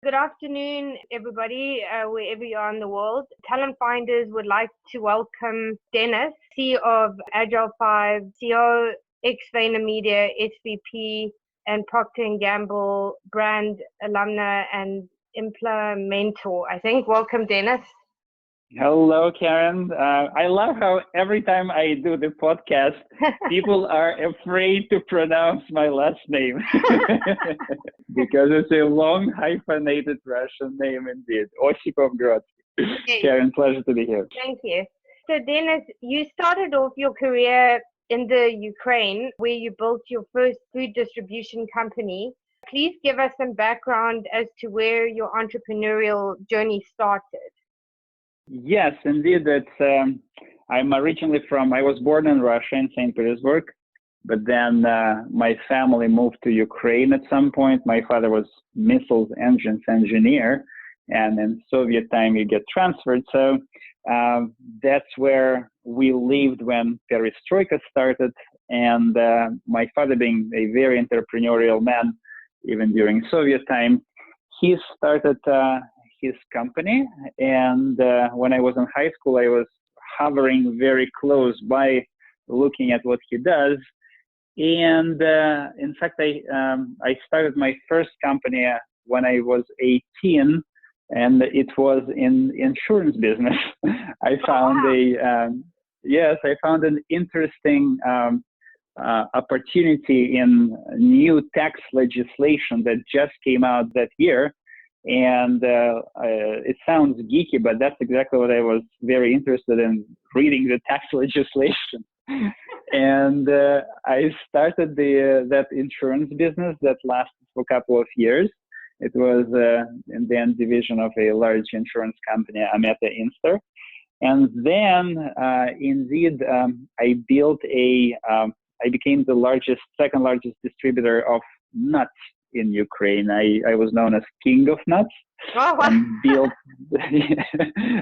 Good afternoon, everybody, wherever you are in the world. Talent Finders would like to welcome Dennis, CEO of Agile 5, CEO, ex-VaynerMedia, SVP, and Procter& Gamble brand alumna and implementer, I think. Welcome, Dennis. Hello, Karen. I love how every time I do the podcast, people are afraid to pronounce my last name because it's a long hyphenated Russian name indeed. Ossipov Grodsky. Yes. Karen, pleasure to be here. Thank you. So, Dennis, you started off your career in the Ukraine, where you built your first food distribution company. Please give us some background as to where your entrepreneurial journey started. Yes, indeed. I'm originally I was born in Russia, in St. Petersburg, but then my family moved to Ukraine at some point. My father was missiles engines engineer, and in Soviet time you get transferred. So that's where we lived when Perestroika started. And my father, being a very entrepreneurial man, even during Soviet time, he started his company. And when I was in high school, I was hovering very close by, looking at what he does. And in fact, I started my first company when I was 18, and it was in insurance business. I found I found an interesting opportunity in new tax legislation that just came out that year. And it sounds geeky, but that's exactly what I was very interested in, reading the tax legislation. And I started that insurance business that lasted for a couple of years. It was in the end division of a large insurance company, Ameta Inster. And then, indeed, I became the second largest distributor of nuts in Ukraine. I was known as King of Nuts. Oh, wow. And built.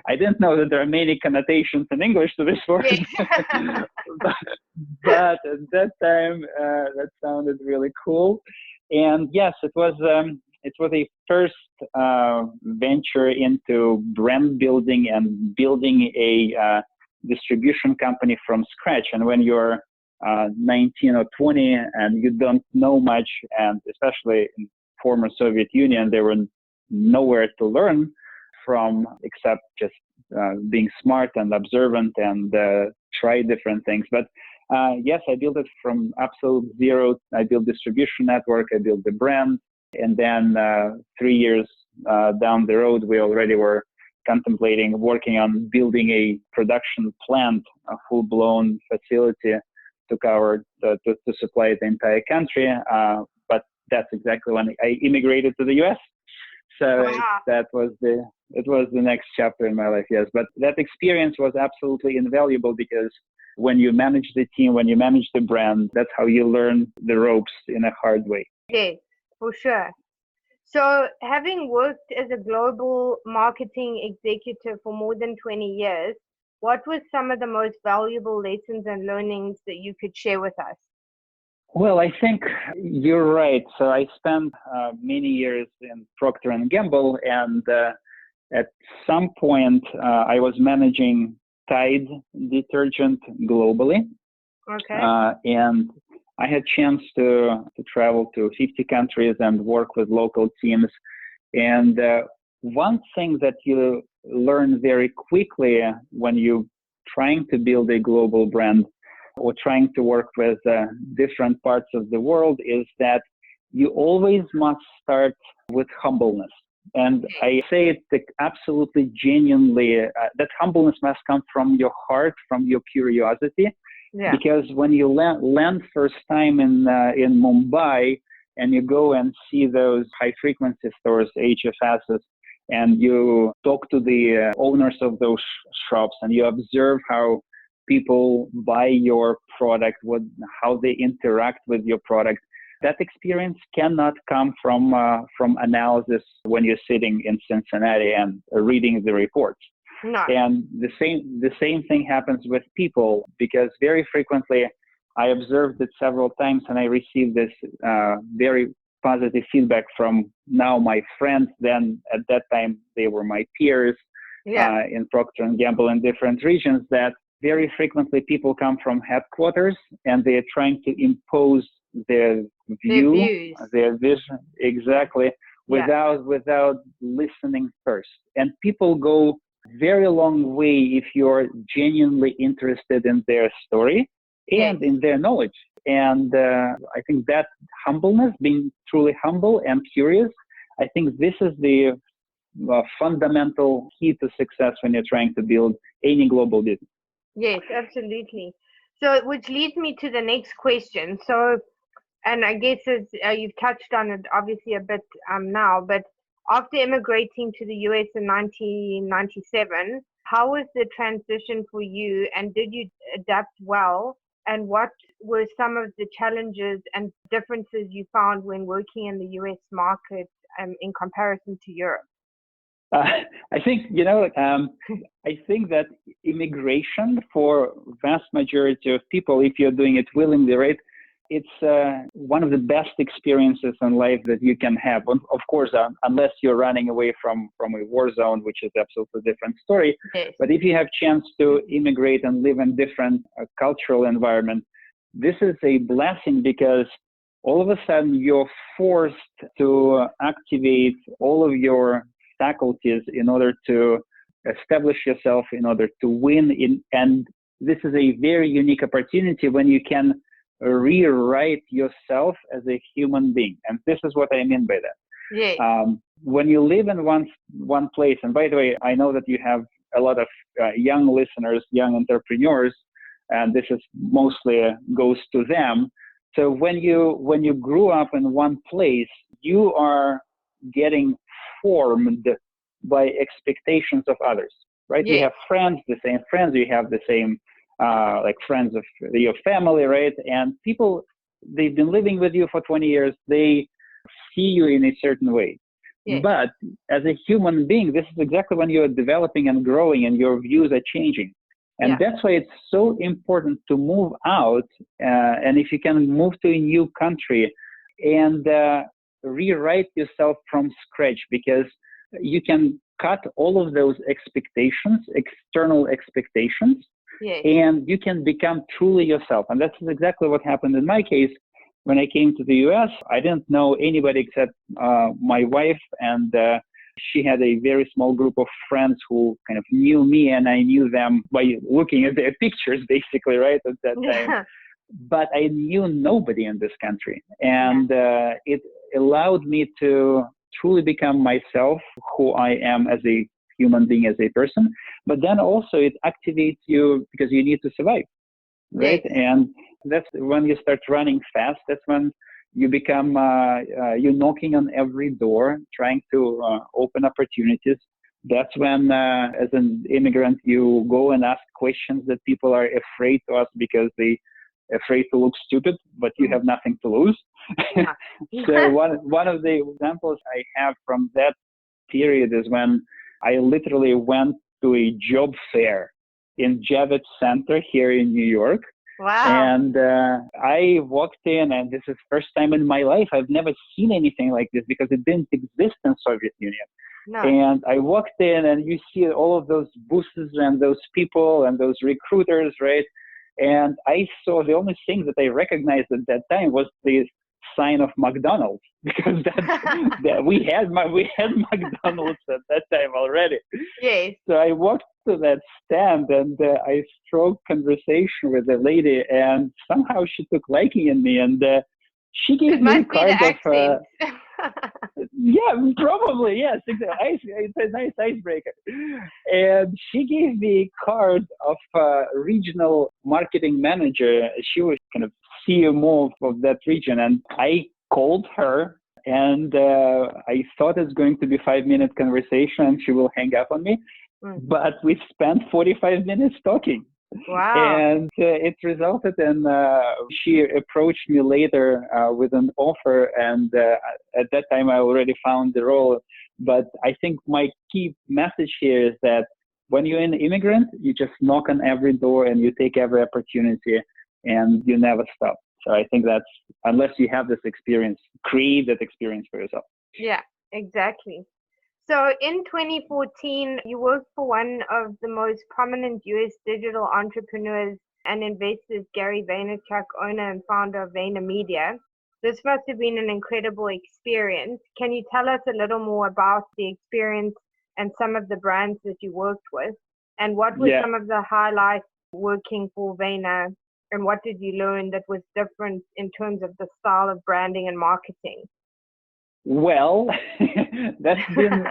I didn't know that there are many connotations in English to this word, but at that time that sounded really cool. And yes, it was a first venture into brand building and building a distribution company from scratch. And when you're 19 or 20 and you don't know much, and especially in former Soviet Union, there were nowhere to learn from except just being smart and observant and try different things. But yes, I built it from absolute zero. I built distribution network, I built the brand, and then 3 years down the road, we already were contemplating working on building a production plant, a full-blown facility to supply the entire country. But that's exactly when I immigrated to the U.S. So wow. it was the next chapter in my life, yes. But that experience was absolutely invaluable because when you manage the team, when you manage the brand, that's how you learn the ropes in a hard way. Yes, for sure. So having worked as a global marketing executive for more than 20 years, what were some of the most valuable lessons and learnings that you could share with us? Well, I think you're right. So I spent many years in Procter & Gamble, and at some point I was managing Tide detergent globally. Okay. And I had chance to travel to 50 countries and work with local teams. And one thing that you learn very quickly when you're trying to build a global brand or trying to work with different parts of the world is that you always must start with humbleness. And I say it absolutely genuinely, that humbleness must come from your heart, from your curiosity. Yeah. Because when you land first time in Mumbai and you go and see those high frequency stores, HFSs, and you talk to the owners of those shops and you observe how people buy your product, how they interact with your product, that experience cannot come from analysis when you're sitting in Cincinnati and reading the reports. No. And the same thing happens with people, because very frequently I observed it several times and I received this very positive feedback from now my friends. Then at that time, they were my peers in Procter and Gamble in different regions, that very frequently people come from headquarters and they are trying to impose their view, their vision, exactly, without listening first. And people go very long way if you're genuinely interested in their story and in their knowledge. And I think that humbleness, being truly humble and curious, I think this is the fundamental key to success when you're trying to build any global business. Yes, absolutely. So, which leads me to the next question. So, and I guess you've touched on it obviously a bit now, but after immigrating to the US in 1997, how was the transition for you, and did you adapt well? And what were some of the challenges and differences you found when working in the US market in comparison to Europe? I think, I think that immigration for vast majority of people, if you're doing it willingly, right, it's one of the best experiences in life that you can have. Of course, unless you're running away from a war zone, which is absolutely different story. Yes. But if you have chance to immigrate and live in different cultural environment, this is a blessing, because all of a sudden you're forced to activate all of your faculties in order to establish yourself, in order to win. And this is a very unique opportunity when you can rewrite yourself as a human being. And this is what I mean by that. Yes. When you live in one place, and by the way, I know that you have a lot of young listeners, young entrepreneurs, and this is mostly goes to them. So when you grew up in one place, you are getting formed by expectations of others, right? Yes. You have friends, the same friends, you have the same like friends of your family, right? And people, they've been living with you for 20 years, they see you in a certain way. Yes. But as a human being, this is exactly when you're developing and growing and your views are changing. And that's why it's so important to move out. And if you can move to a new country and rewrite yourself from scratch, because you can cut all of those expectations, external expectations, and you can become truly yourself. And that's exactly what happened in my case. When I came to the US, I didn't know anybody except my wife, and she had a very small group of friends who kind of knew me, and I knew them by looking at their pictures, basically, right, at that time. But I knew nobody in this country. And it allowed me to truly become myself, who I am as a human being, as a person. But then also it activates you because you need to survive, right? And that's when you start running fast. That's when you become, you're knocking on every door, trying to open opportunities. That's when, as an immigrant, you go and ask questions that people are afraid to ask because they afraid to look stupid, but you have nothing to lose. So one of the examples I have from that period is when I literally went to a job fair in Javits Center here in New York. Wow. And I walked in, and this is the first time in my life I've never seen anything like this, because it didn't exist in Soviet Union. No. And I walked in, and you see all of those booths and those people and those recruiters, right? And I saw the only thing that I recognized at that time was the sign of McDonald's, because we had McDonald's at that time already. Yes. So I walked to that stand, and I struck conversation with the lady, and somehow she took liking in me, and she gave me a card of. Yeah, probably, yes. It's a nice icebreaker. And she gave me a card of regional marketing manager. She was kind of CMO of that region. And I called her, and I thought it's going to be 5-minute conversation and she will hang up on me. But we spent 45 minutes talking. Wow. And it resulted in, she approached me later with an offer, and at that time I already found the role. But I think my key message here is that when you're an immigrant, you just knock on every door and you take every opportunity and you never stop. So I think that's, unless you have this experience, create that experience for yourself. Yeah, exactly. So in 2014, you worked for one of the most prominent US digital entrepreneurs and investors, Gary Vaynerchuk, owner and founder of VaynerMedia. This must have been an incredible experience. Can you tell us a little more about the experience and some of the brands that you worked with? And what were some of the highlights working for Vayner? And what did you learn that was different in terms of the style of branding and marketing? Well, that's been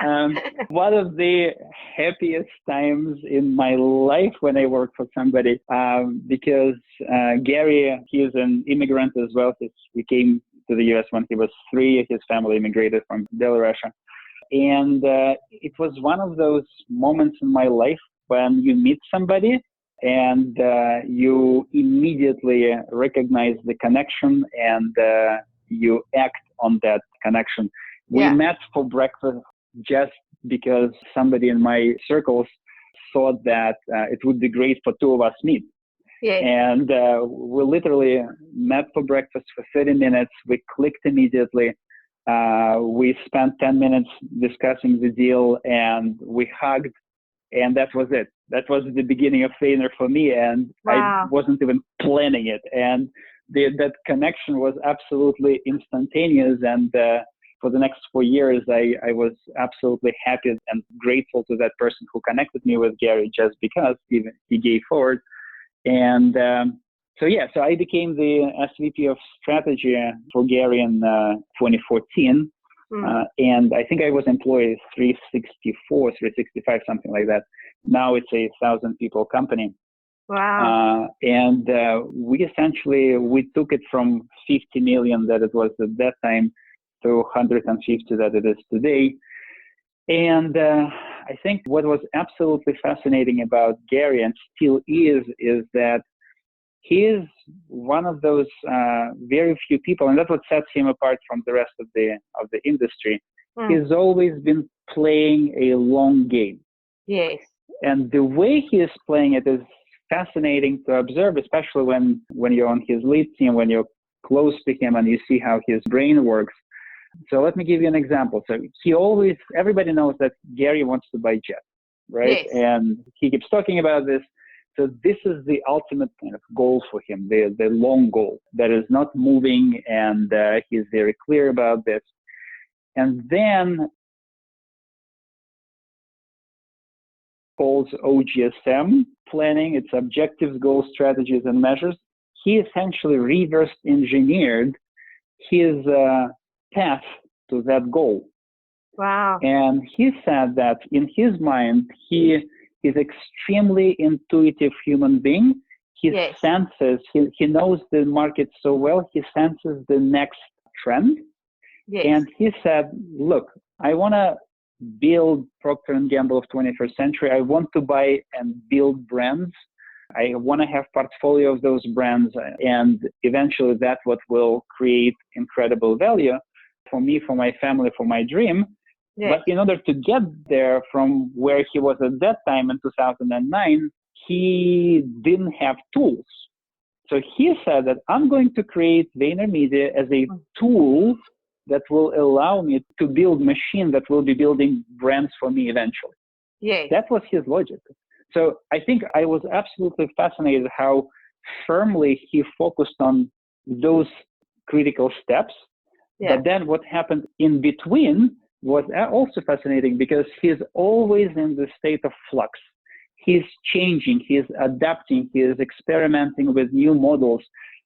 one of the happiest times in my life when I work for somebody, because Gary, he is an immigrant as well. He came to the US when he was 3. His family immigrated from Belarus. And it was one of those moments in my life when you meet somebody and you immediately recognize the connection and you act on that connection. We met for breakfast just because somebody in my circles thought that it would be great for 2 of us meet. And we literally met for breakfast for 30 minutes. We clicked immediately. We spent 10 minutes discussing the deal and we hugged, and that was it. That was the beginning of Vayner for me, and I wasn't even planning it. And that connection was absolutely instantaneous, and for the next 4 years, I was absolutely happy and grateful to that person who connected me with Gary, just because he gave forward. And so I became the SVP of strategy for Gary in 2014. And I think I was employee 364, 365, something like that. Now it's a 1,000 people company. Wow. And we took it from 50 million that it was at that time to 150 that it is today. And I think what was absolutely fascinating about Gary, and still is that he is one of those very few people, and that's what sets him apart from the rest of the industry. He's always been playing a long game. Yes. And the way he is playing it is fascinating to observe, especially when you're on his lead team, when you're close to him and you see how his brain works. So let me give you an example. So everybody knows that Gary wants to buy jet, right? Yes. And he keeps talking about this. So this is the ultimate kind of goal for him, the long goal that is not moving, and he's very clear about this. And then calls OGSM planning, its objectives, goals, strategies, and measures. He essentially reverse engineered his path to that goal. Wow. And he said that in his mind, he is extremely intuitive human being. He senses, he knows the market so well, he senses the next trend. And he said, look, I want to build Procter & Gamble of 21st century. I want to buy and build brands. I want to have portfolio of those brands, and eventually that's what will create incredible value for me, for my family, for my dream. But in order to get there from where he was at that time in 2009, he didn't have tools. So he said that I'm going to create VaynerMedia as a tool that will allow me to build machine that will be building brands for me eventually. That was his logic. So I think I was absolutely fascinated how firmly he focused on those critical steps. But then what happened in between was also fascinating, because he's always in the state of flux. He's changing, he's adapting, he is experimenting with new models.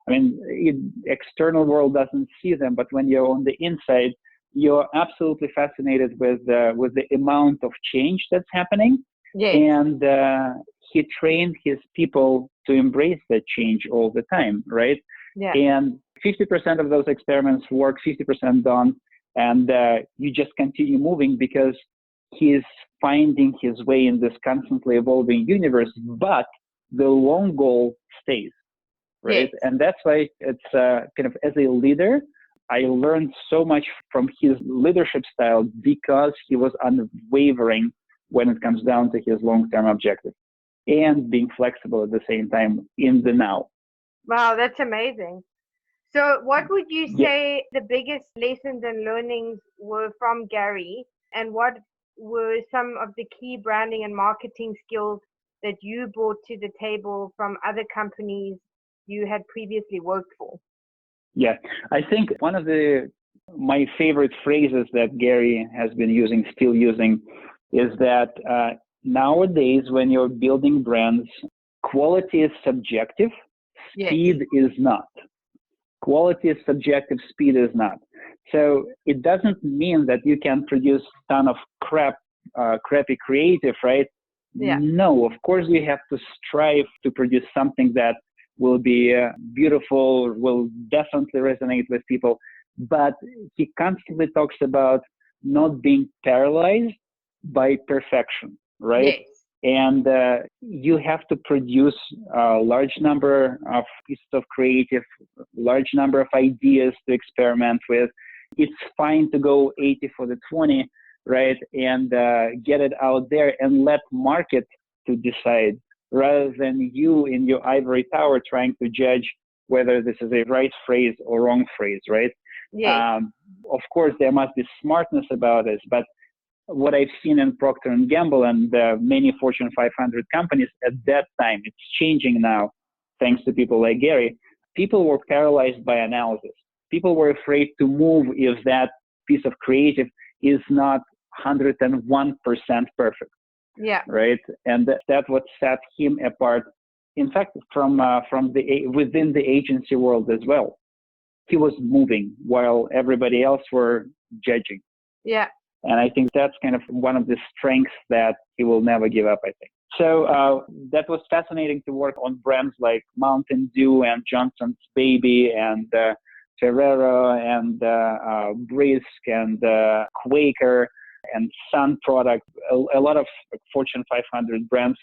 I mean, external world doesn't see them, but when you're on the inside, you're absolutely fascinated with the amount of change that's happening. And he trained his people to embrace that change all the time, right? And 50% of those experiments work, 50% don't, and you just continue moving because he's finding his way in this constantly evolving universe, but the long goal stays, right? And that's why it's kind of, as a leader, I learned so much from his leadership style, because he was unwavering when it comes down to his long-term objective, and being flexible at the same time in the now. Wow, that's amazing. So, what would you Yeah, say the biggest lessons and learnings were from Gary, and what were some of the key branding and marketing skills that you brought to the table from other companies you had previously worked for? yeah. I think one of my favorite phrases that Gary has been using, still using, is that nowadays when you're building brands, quality is subjective, Yes. speed is not. Quality is subjective, speed is not. So it doesn't mean that you can produce a ton of crappy creative, right? Yeah. No, of course you have to strive to produce something that will be beautiful, will definitely resonate with people. But he constantly talks about not being paralyzed by perfection, right? Yes. And you have to produce a large number of pieces of creative, large number of ideas to experiment with. It's fine to go 80 for the 20, right? And get it out there and let market to decide, rather than you in your ivory tower trying to judge whether this is a right phrase or wrong phrase, right? Yes. Of course, there must be smartness about this, but what I've seen in Procter and Gamble and many Fortune 500 companies at that time, it's changing now, thanks to people like Gary. People were paralyzed by analysis. People were afraid to move if that piece of creative is not 101% perfect, Yeah. right? And that's what set him apart. In fact, from within the agency world as well, he was moving while everybody else were judging. Yeah. And I think that's kind of one of the strengths that he will never give up, I think. So that was fascinating to work on brands like Mountain Dew and Johnson's Baby and Ferrero and Brisk and Quaker and Sun Product, a lot of Fortune 500 brands,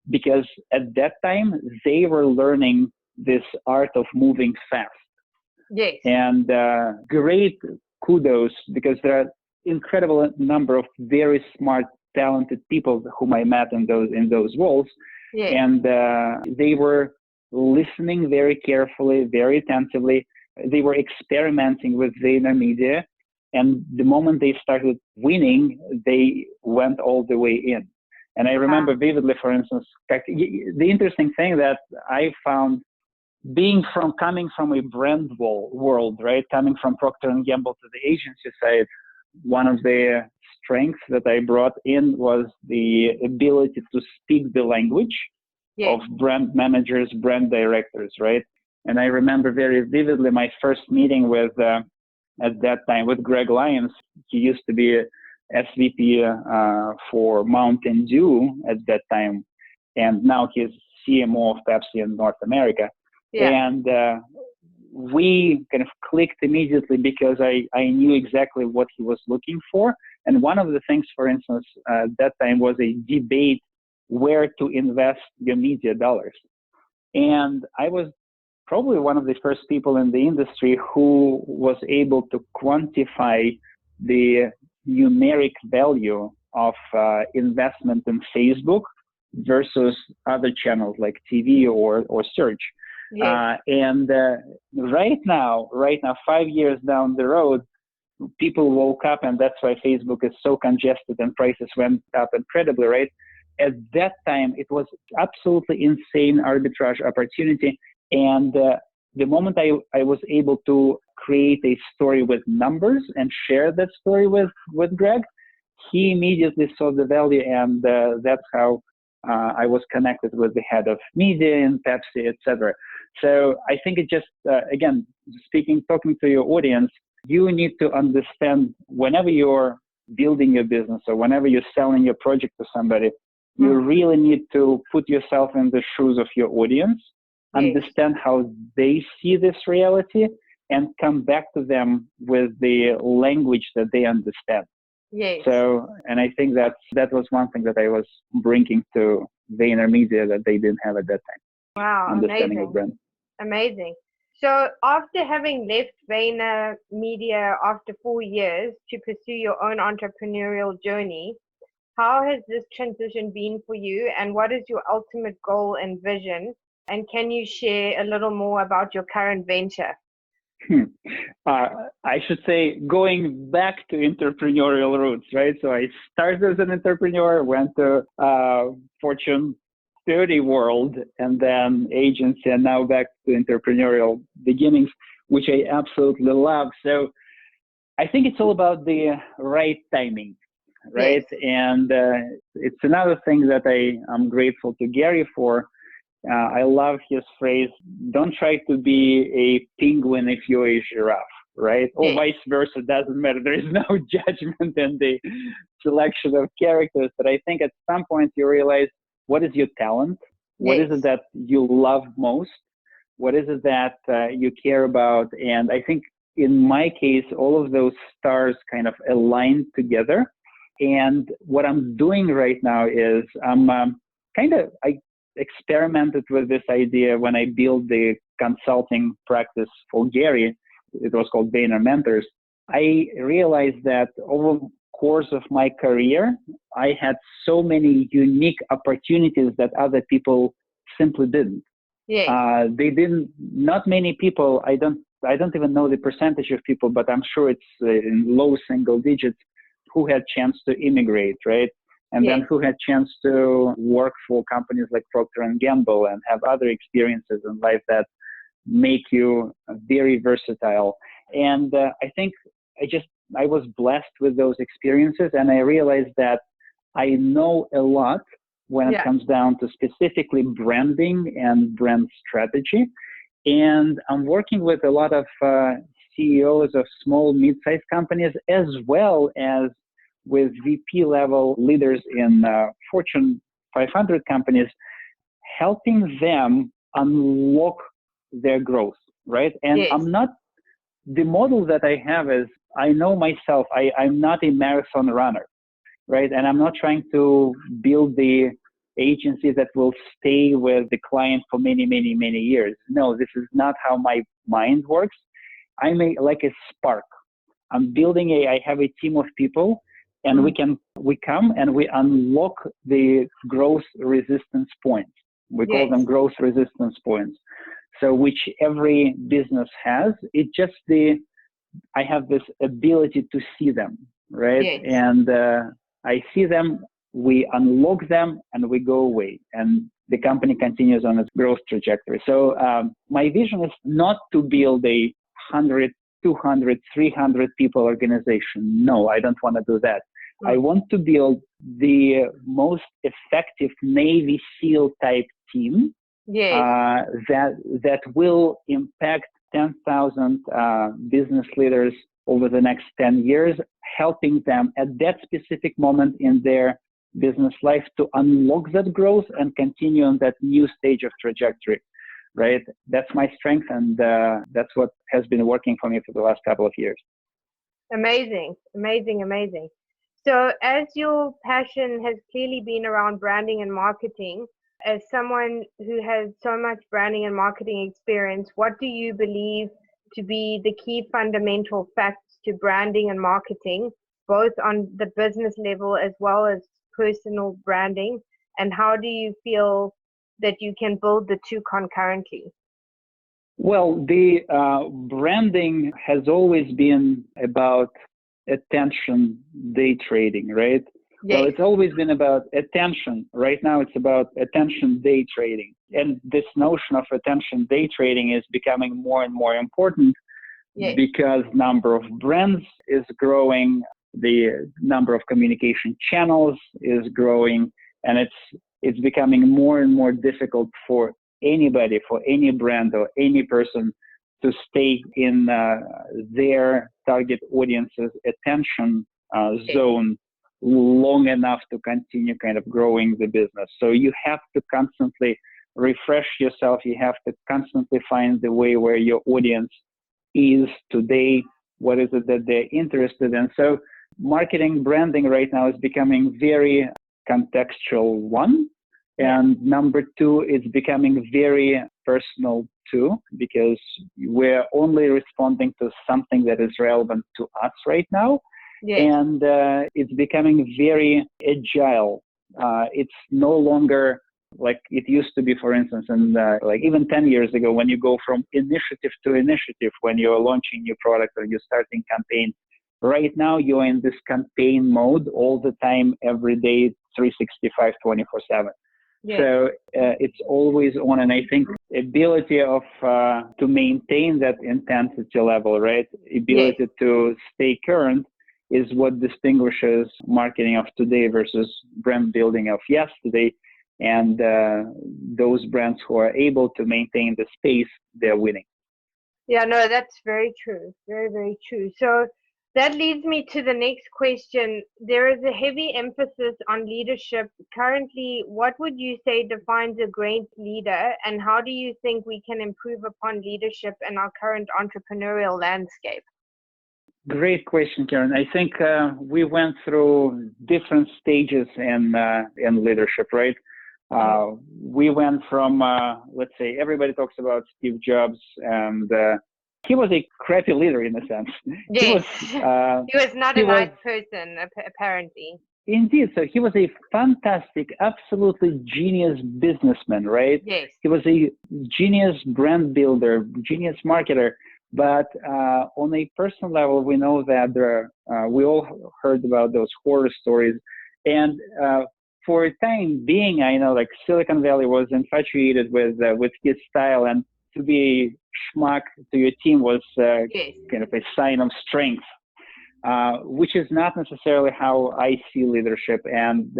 because at that time they were learning this art of moving fast. Yes. And great kudos, because there are incredible number of very smart, talented people whom I met in those roles, Yes. and they were listening very carefully, very attentively. They were experimenting with VaynerMedia, and the moment they started winning, they went all the way in. And I remember vividly, for instance, the interesting thing that I found, coming from a brand world, right? Coming from Procter and Gamble to the agency side, one of the strengths that I brought in was the ability to speak the language of brand managers, brand directors, right? And I remember very vividly my first meeting with, at that time, with Greg Lyons. He used to be SVP for Mountain Dew at that time, and now he's CMO of Pepsi in North America. Yeah. And we kind of clicked immediately because I knew exactly what he was looking for. And one of the things, for instance, at that time was a debate where to invest your media dollars. And I was probably one of the first people in the industry who was able to quantify the numeric value of investment in Facebook versus other channels like TV or search. Yes. And right now, 5 years down the road, people woke up, and that's why Facebook is so congested and prices went up incredibly, right? At that time, it was absolutely insane arbitrage opportunity. And the moment I was able to create a story with numbers and share that story with Greg, he immediately saw the value, and that's how I was connected with the head of media in Pepsi, etc. So I think it just, again, talking to your audience, you need to understand whenever you're building your business or whenever you're selling your project to somebody, you really need to put yourself in the shoes of your audience, understand how they see this reality, and come back to them with the language that they understand. Yes. So, and I think that was one thing that I was bringing to VaynerMedia that they didn't have at that time. Wow, Understanding amazing. of brand. Amazing. So after having left VaynerMedia after 4 years to pursue your own entrepreneurial journey, how has this transition been for you, and what is your ultimate goal and vision? And can you share a little more about your current venture? Hmm. I should say going back to entrepreneurial roots, right? So I started as an entrepreneur, went to Fortune 30 world, and then agency, and now back to entrepreneurial beginnings, which I absolutely love. So I think it's all about the right timing, Yes. right? And it's another thing that I'm grateful to Gary for. I love his phrase, don't try to be a penguin if you're a giraffe, right? Or Yes. vice versa, doesn't matter. There is no judgment in the selection of characters. But I think at some point you realize, what is your talent? What is it Yes. that you love most? What is it that you care about? And I think in my case, all of those stars kind of align together. And what I'm doing right now is I experimented with this idea when I built the consulting practice for Gary. It was called Vayner Mentors. I realized that over the course of my career, I had so many unique opportunities that other people simply didn't. Yes. They didn't. Not many people. I don't even know the percentage of people, but I'm sure it's in low single digits who had chance to immigrate, right? And then Yes. who had chance to work for companies like Procter and Gamble and have other experiences in life that make you very versatile. And I think I was blessed with those experiences, and I realized that I know a lot when it Yeah. comes down to specifically branding and brand strategy. And I'm working with a lot of CEOs of small, mid-sized companies, as well as with VP level leaders in Fortune 500 companies, helping them unlock their growth, right? And Yes. the model that I have is, I know myself, I'm not a marathon runner, right? And I'm not trying to build the agency that will stay with the client for many, many, many years. No, this is not how my mind works. Like a spark. I have a team of people, and we come and we unlock the growth resistance points. We call them Yes. growth resistance points. So which every business has, I have this ability to see them, right? Yes. And I see them, we unlock them, and we go away. And the company continues on its growth trajectory. So my vision is not to build a 100, 200, 300 people organization. No, I don't want to do that. I want to build the most effective Navy SEAL type team Yes. that will impact 10,000 business leaders over the next 10 years, helping them at that specific moment in their business life to unlock that growth and continue on that new stage of trajectory, right? That's my strength, and that's what has been working for me for the last couple of years. Amazing. Amazing. Amazing. So, as your passion has clearly been around branding and marketing, as someone who has so much branding and marketing experience, what do you believe to be the key fundamental facts to branding and marketing, both on the business level as well as personal branding? And how do you feel that you can build the two concurrently? Well, the branding has always been about attention day trading, right? Well, Yes. it's always been about attention. Right now, it's about attention day trading. And this notion of attention day trading is becoming more and more important Yes. because number of brands is growing, the number of communication channels is growing, and it's becoming more and more difficult for anybody, for any brand or any person to stay in their target audience's attention zone long enough to continue kind of growing the business. So you have to constantly refresh yourself. You have to constantly find the way where your audience is today. What is it that they're interested in? So marketing branding right now is becoming very contextual, one. And number two, it's becoming very personal too, because we're only responding to something that is relevant to us right now. Yes. And it's becoming very agile. It's no longer like it used to be, for instance, and like even 10 years ago, when you go from initiative to initiative, when you're launching new product or you're starting campaign. Right now, you're in this campaign mode all the time, every day, 365, 24/7. Yes. So it's always on, and I think ability of to maintain that intensity level, right? Ability Yes. to stay current is what distinguishes marketing of today versus brand building of yesterday. And those brands who are able to maintain the space, they're winning. Yeah, no, that's very true. Very, very true. So that leads me to the next question. There is a heavy emphasis on leadership. Currently, what would you say defines a great leader, and how do you think we can improve upon leadership in our current entrepreneurial landscape? Great question, Karen. I think we went through different stages in leadership, right? We went from, let's say, everybody talks about Steve Jobs, and he was a crappy leader in a sense. Yes. He was not a nice person, apparently. Indeed. So he was a fantastic, absolutely genius businessman, right? Yes. He was a genius brand builder, genius marketer. But on a personal level, we know that we all heard about those horror stories. And for a time being, I know like Silicon Valley was infatuated with his style, and to be a schmuck to your team was Yes. kind of a sign of strength, which is not necessarily how I see leadership. And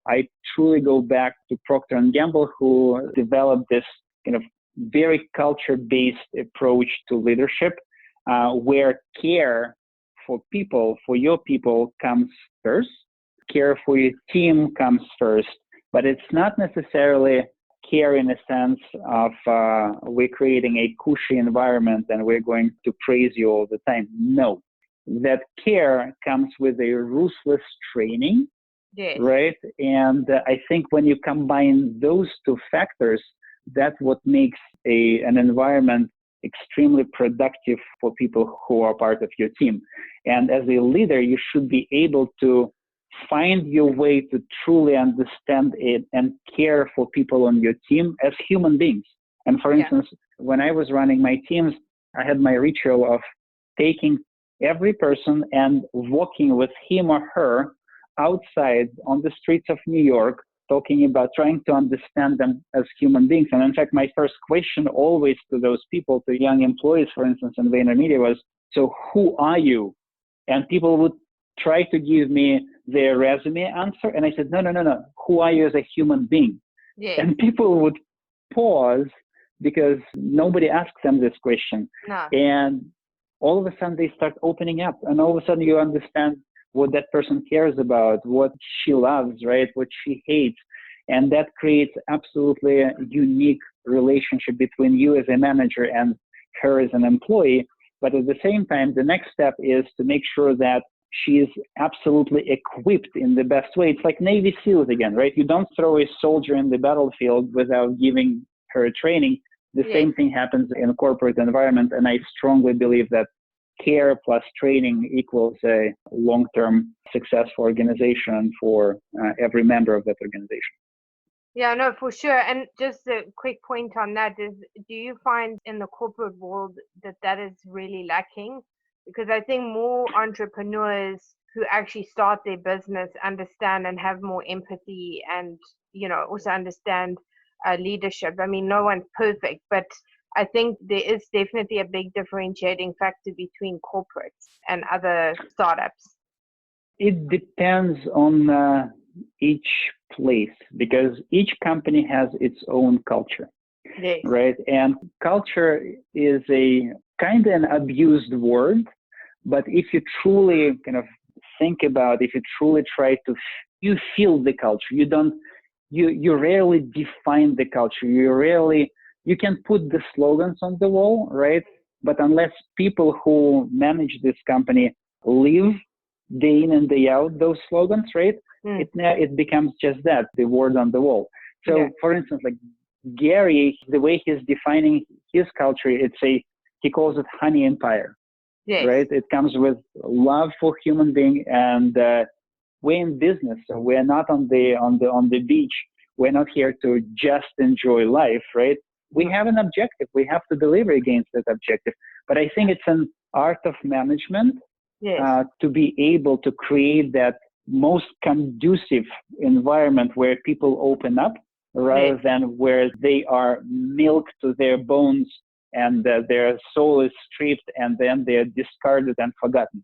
I truly go back to Procter & Gamble, who developed this kind of very culture-based approach to leadership, where care for people, for your people, comes first. Care for your team comes first, but it's not necessarily care in a sense of we're creating a cushy environment and we're going to praise you all the time. No, that care comes with a ruthless training, yes. Right? And I think when you combine those two factors, that's what makes an environment extremely productive for people who are part of your team. And as a leader, you should be able to find your way to truly understand it and care for people on your team as human beings. And for instance, when I was running my teams, I had my ritual of taking every person and walking with him or her outside on the streets of New York, talking about trying to understand them as human beings. And in fact, my first question always to those people, to young employees, for instance, in VaynerMedia was, so who are you? And people would try to give me their resume answer. And I said, no. Who are you as a human being? Yes. And people would pause because nobody asks them this question. No. And all of a sudden they start opening up, and all of a sudden you understand what that person cares about, what she loves, right? What she hates. And that creates absolutely a unique relationship between you as a manager and her as an employee. But at the same time, the next step is to make sure that she is absolutely equipped in the best way. It's like Navy SEALs again, right? You don't throw a soldier in the battlefield without giving her training. The same thing happens in a corporate environment. And I strongly believe that care plus training equals a long-term successful organization for every member of that organization. Yeah, no, for sure. And just a quick point on that is, do you find in the corporate world that is really lacking? Because I think more entrepreneurs who actually start their business understand and have more empathy and, also understand leadership. I mean, no one's perfect, but I think there is definitely a big differentiating factor between corporates and other startups. It depends on each place, because each company has its own culture, right? And culture is a kind of an abused word, but if you truly kind of think about, if you truly try to, you feel the culture. You rarely define the culture. You can put the slogans on the wall, right? But unless people who manage this company live day in and day out those slogans, right? It becomes just that, the word on the wall. So for instance, like Gary, the way he's defining his culture, he calls it honey empire, right? It comes with love for human being, and we're in business, so we're not on the beach We're not here to just enjoy life, right? We have an objective. We have to deliver against that objective. But I think it's an art of management to be able to create that most conducive environment where people open up rather than where they are milked to their bones and their soul is stripped and then they're discarded and forgotten.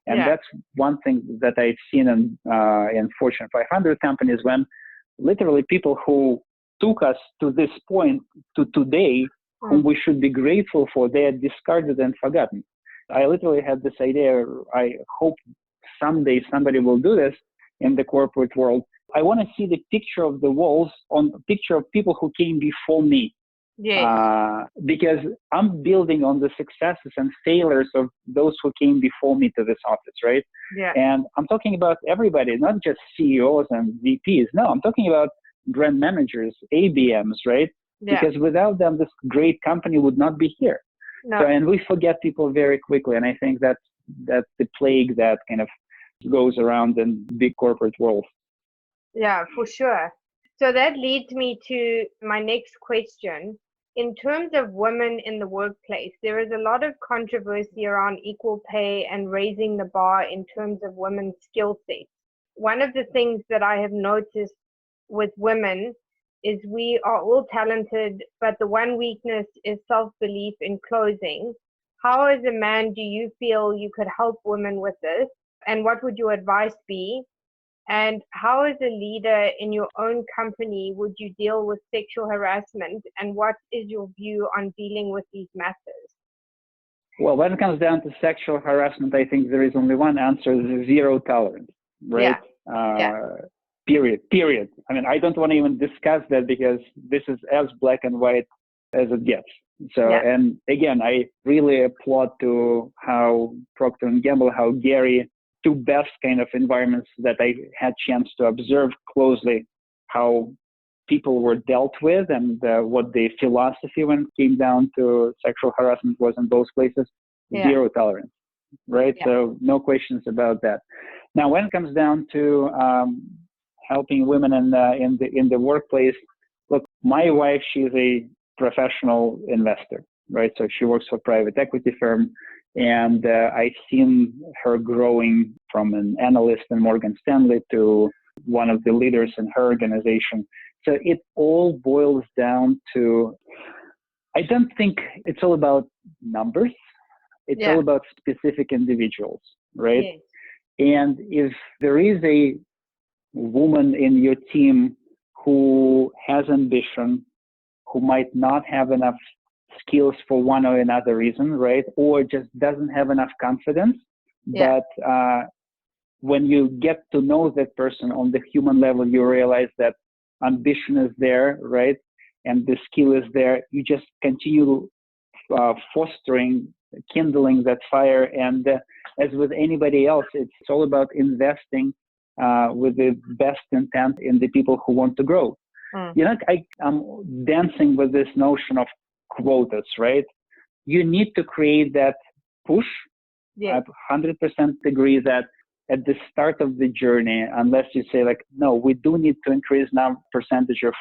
And that's one thing that I've seen in Fortune 500 companies, when literally people who took us to this point, to today, whom we should be grateful for, they are discarded and forgotten. I literally had this idea. I hope someday somebody will do this in the corporate world. I want to see the picture of the walls on a picture of people who came before me. Because I'm building on the successes and failures of those who came before me to this office, right? And I'm talking about everybody, not just CEOs and VPs. No, I'm talking about brand managers, ABMs, right? Because without them, this great company would not be here. So, and we forget people very quickly. And I think that's the plague that kind of goes around in big corporate world. Yeah, for sure. So that leads me to my next question. In terms of women in the workplace, there is a lot of controversy around equal pay and raising the bar in terms of women's skill sets. One of the things that I have noticed with women is we are all talented, but the one weakness is self-belief in closing. How, as a man, do you feel you could help women with this? And what would your advice be? And how, as a leader in your own company, would you deal with sexual harassment? And what is your view on dealing with these matters? Well, when it comes down to sexual harassment, I think there is only one answer: zero tolerance, right? Period. I mean, I don't want to even discuss that because this is as black and white as it gets. So, and again, I really applaud to how Procter & Gamble, how Gary, two best kind of environments that I had chance to observe closely, how people were dealt with and what the philosophy when it came down to sexual harassment was in those places. Zero tolerance, right? So no questions about that. Now, when it comes down to helping women in the workplace, look, my wife, she's a professional investor, right? So she works for a private equity firm. And I've seen her growing from an analyst in Morgan Stanley to one of the leaders in her organization. So it all boils down to, I don't think it's all about numbers. It's all about specific individuals, right? And if there is a woman in your team who has ambition, who might not have enough skills for one or another reason, right? Or just doesn't have enough confidence. But when you get to know that person on the human level, you realize that ambition is there, right? And the skill is there. You just continue fostering, kindling that fire. And as with anybody else, it's all about investing with the best intent in the people who want to grow. You know, I'm dancing with this notion of quotas, right? You need to create that push. I 100% agree that at the start of the journey, unless you say like, no, we do need to increase now percentage of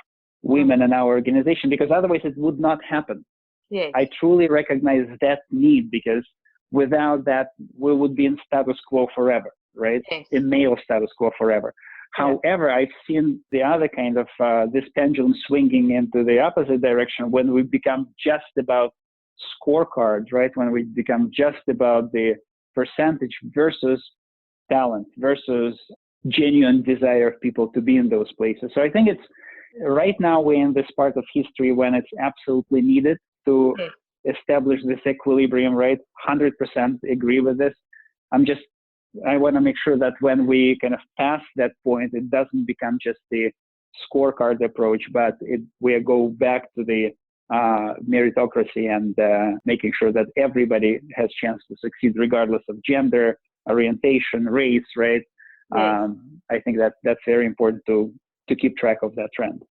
women in our organization, because otherwise it would not happen. I truly recognize that need, because without that, we would be in status quo forever, right? In male status quo forever. However, I've seen the other kind of this pendulum swinging into the opposite direction when we become just about scorecards, right? When we become just about the percentage versus talent versus genuine desire of people to be in those places. So I think it's right now we're in this part of history when it's absolutely needed to establish this equilibrium, right? 100% agree with this. I want to make sure that when we kind of pass that point, it doesn't become just the scorecard approach, but we go back to the meritocracy and making sure that everybody has chance to succeed regardless of gender, orientation, race, right? I think that's very important to keep track of that trend.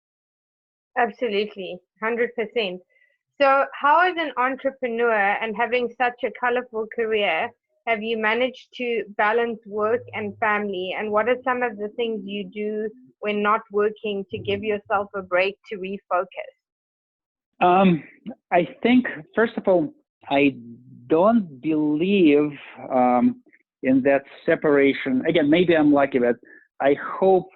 Absolutely, 100%. So how, as an entrepreneur and having such a colorful career, have you managed to balance work and family? And what are some of the things you do when not working to give yourself a break to refocus? I think, first of all, I don't believe in that separation. Again, maybe I'm lucky, but I hope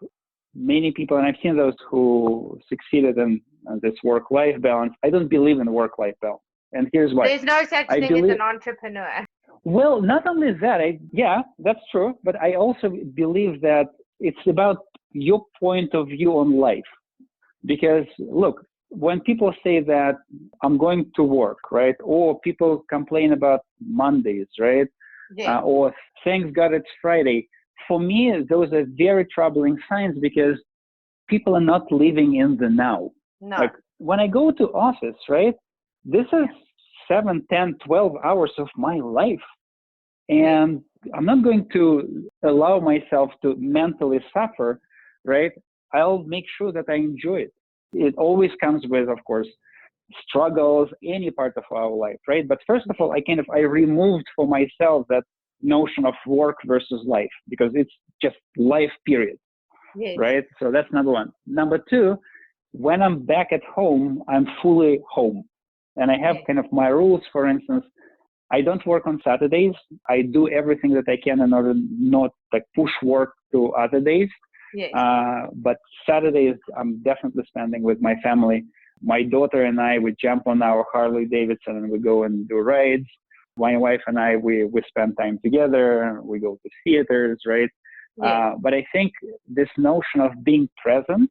many people, and I've seen those who succeeded in this work-life balance. I don't believe in work-life balance. And here's why. There's no such thing as an entrepreneur. Well, not only that, yeah, that's true. But I also believe that it's about your point of view on life. Because look, when people say that I'm going to work, right? Or people complain about Mondays, right? Yeah. Or thank God it's Friday. For me, those are very troubling signs because people are not living in the now. No. Like when I go to office, right? This is 7, 10, 12 hours of my life. And I'm not going to allow myself to mentally suffer, right? I'll make sure that I enjoy it. It always comes with, of course, struggles, any part of our life, right? But first of all, I removed for myself that notion of work versus life because it's just life, period, right? So that's number one. Number two, when I'm back at home, I'm fully home. And I have kind of my rules, for instance, I don't work on Saturdays. I do everything that I can in order not like push work to other days. But Saturdays, I'm definitely spending with my family. My daughter and I, we jump on our Harley Davidson and we go and do rides. My wife and I, we spend time together. We go to theaters, right? But I think this notion of being present,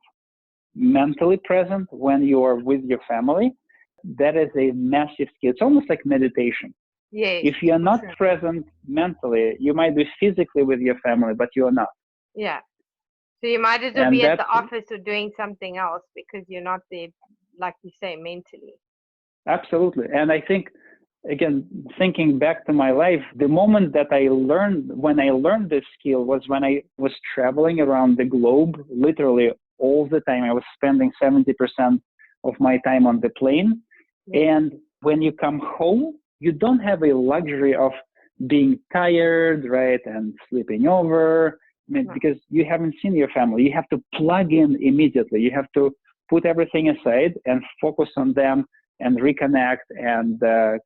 mentally present when you are with your family, that is a massive skill. It's almost like meditation. If you're not present mentally, you might be physically with your family, but you're not. Yeah. So you might as well be at the office or doing something else because you're not there, like you say, mentally. Absolutely. And I think, again, thinking back to my life, the moment that when I learned this skill was when I was traveling around the globe, literally all the time. I was spending 70% of my time on the plane. And when you come home, you don't have a luxury of being tired, right, and sleeping over, because you haven't seen your family. You have to plug in immediately. You have to put everything aside and focus on them and reconnect and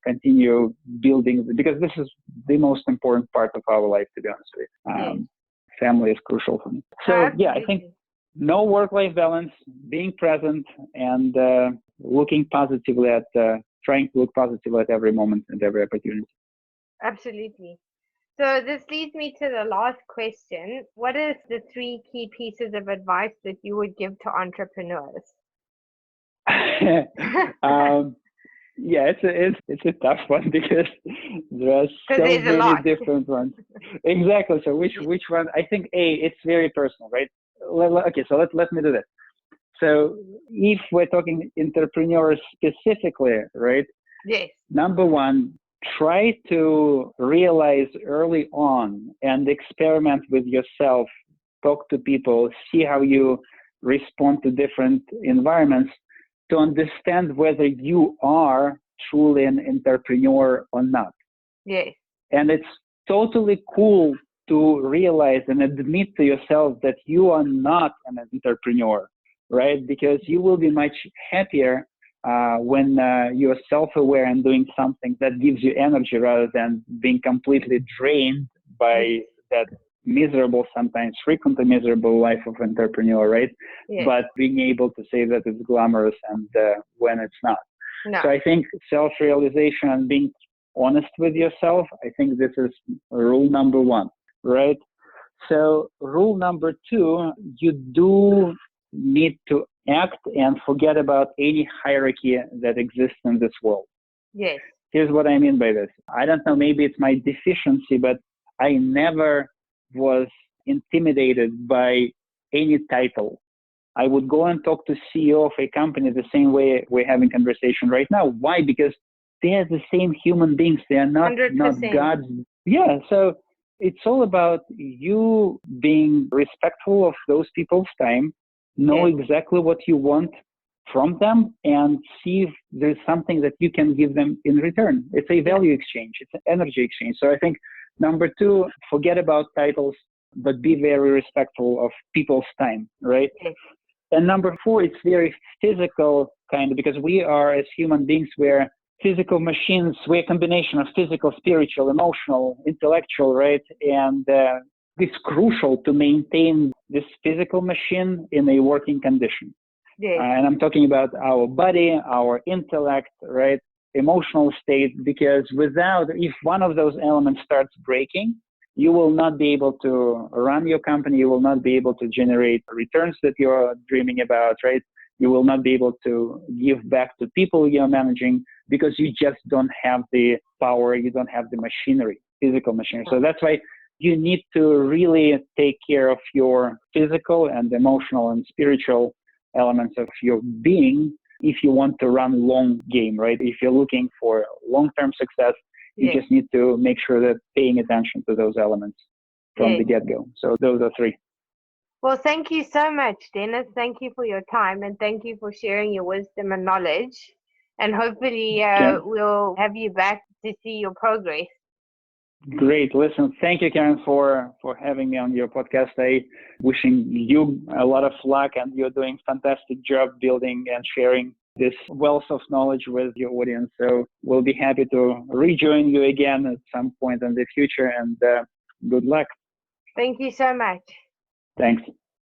continue building, because this is the most important part of our life, to be honest with you. Family is crucial for me. So, yeah, I think no work-life balance, being present, and looking positively at trying to look positively at every moment and every opportunity. Absolutely. So this leads me to the last question. What is the 3 key pieces of advice that you would give to entrepreneurs? Yeah, it's a tough one because there are so many different ones. Exactly. So which one? I think it's very personal, right? Okay, so let me do that. So if we're talking entrepreneurs specifically, right? Yes. Number one, try to realize early on and experiment with yourself, talk to people, see how you respond to different environments to understand whether you are truly an entrepreneur or not. Yes. And it's totally cool to realize and admit to yourself that you are not an entrepreneur, right? Because you will be much happier when you're self-aware and doing something that gives you energy rather than being completely drained by that miserable, sometimes frequently miserable life of entrepreneur, right? Yes. But being able to say that it's glamorous and when it's not. No. So I think self-realization and being honest with yourself, I think this is rule number one, right? So rule number two, you do need to act and forget about any hierarchy that exists in this world. Yes. Here's what I mean by this. I don't know, maybe it's my deficiency, but I never was intimidated by any title. I would go and talk to CEO of a company the same way we're having conversation right now. Why? Because they're the same human beings. They are not gods. Yeah. So it's all about you being respectful of those people's time, know exactly what you want from them, and see if there's something that you can give them in return. It's a value exchange. It's an energy exchange. So I think number two, forget about titles. but be very respectful of people's time, right? Yes. And number four, it's very physical kind of, because we are, as human beings, we're physical machines. We're a combination of physical, spiritual, emotional, intellectual, right? And it's crucial to maintain this physical machine in a working condition. Yes. And I'm talking about our body, our intellect, right? Emotional state, because if one of those elements starts breaking, you will not be able to run your company. You will not be able to generate returns that you're dreaming about, right? You will not be able to give back to people you're managing because you just don't have the power. You don't have the machinery, physical machinery. So that's why you need to really take care of your physical and emotional and spiritual elements of your being if you want to run long game, right? If you're looking for long-term success, you Yes. just need to make sure that paying attention to those elements from the get-go. So those are three. Well, thank you so much, Dennis. Thank you for your time and thank you for sharing your wisdom and knowledge. And hopefully we'll have you back to see your progress. Great. Listen, thank you, Karen, for having me on your podcast. I wishing you a lot of luck, and you're doing a fantastic job building and sharing this wealth of knowledge with your audience. So we'll be happy to rejoin you again at some point in the future, and good luck. Thank you so much. Thanks.